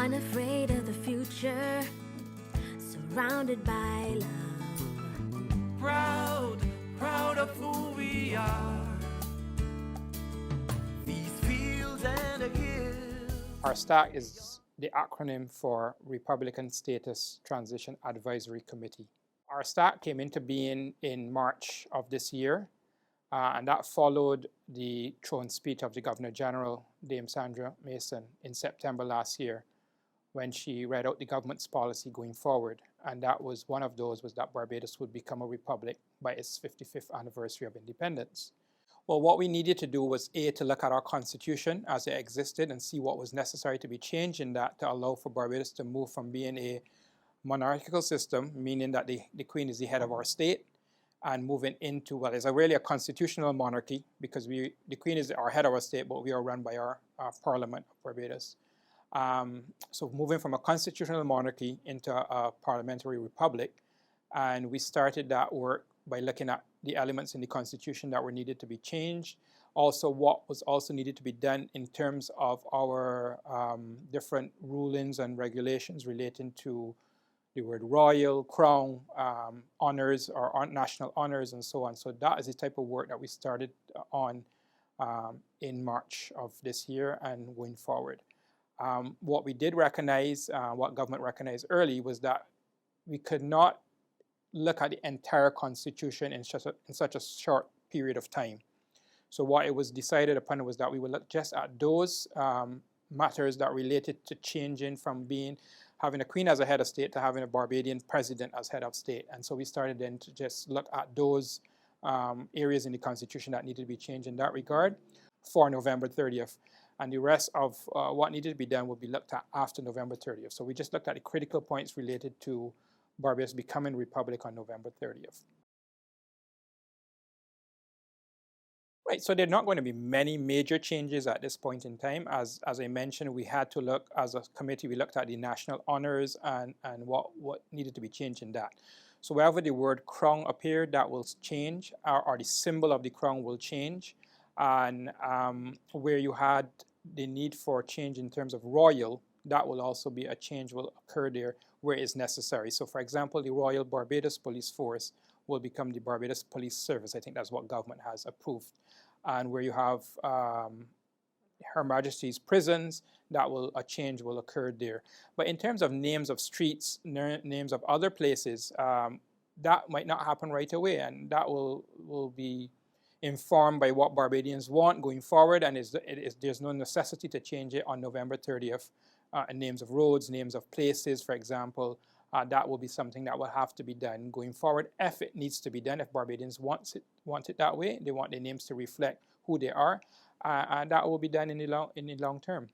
unafraid of the future, surrounded by love. Proud, proud of who we are. These fields and the hills. RSTAC is the acronym for Republican Status Transition Advisory Committee. RSTAC came into being in March of this year, and that followed the throne speech of the Governor General, Dame Sandra Mason, in September last year, when she read out the government's policy going forward. And that was one of those was that Barbados would become a republic by its 55th anniversary of independence. Well, what we needed to do was A, to look at our constitution as it existed and see what was necessary to be changed in that to allow for Barbados to move from being a monarchical system, meaning that the Queen is the head of our state, and moving into, well, it's really a constitutional monarchy because the Queen is our head of our state, but we are run by our Parliament of Barbados. So moving from a constitutional monarchy into a parliamentary republic, and we started that work by looking at the elements in the constitution that were needed to be changed. Also, what was also needed to be done in terms of our different rulings and regulations relating to the word royal, crown, honors, or national honors, and so on. So that is the type of work that we started on in March of this year and going forward. What we did recognize, what government recognized early, was that we could not look at the entire constitution in such a short period of time. So what it was decided upon was that we would look just at those matters that related to changing from having a queen as a head of state to having a Barbadian president as head of state. And so we started then to just look at those areas in the constitution that needed to be changed in that regard for November 30th. And the rest of what needed to be done will be looked at after November 30th. So we just looked at the critical points related to Barbados becoming a republic on November 30th. Right, so there are not going to be many major changes at this point in time. As I mentioned, we had to look, as a committee, we looked at the national honors and what needed to be changed in that. So wherever the word crown appeared, that will change, or the symbol of the crown will change. And where you had the need for change in terms of royal, that will also be a change will occur there where it's necessary. So for example, the Royal Barbados Police Force will become the Barbados Police Service. I think that's what government has approved. And where you have Her Majesty's prisons, a change will occur there. But in terms of names of streets, names of other places, that might not happen right away, and that will be informed by what Barbadians want going forward, and there's no necessity to change it on November 30th. Names of roads, names of places, for example, that will be something that will have to be done going forward if it needs to be done. If Barbadians want it that way, they want their names to reflect who they are, and that will be done in the long term.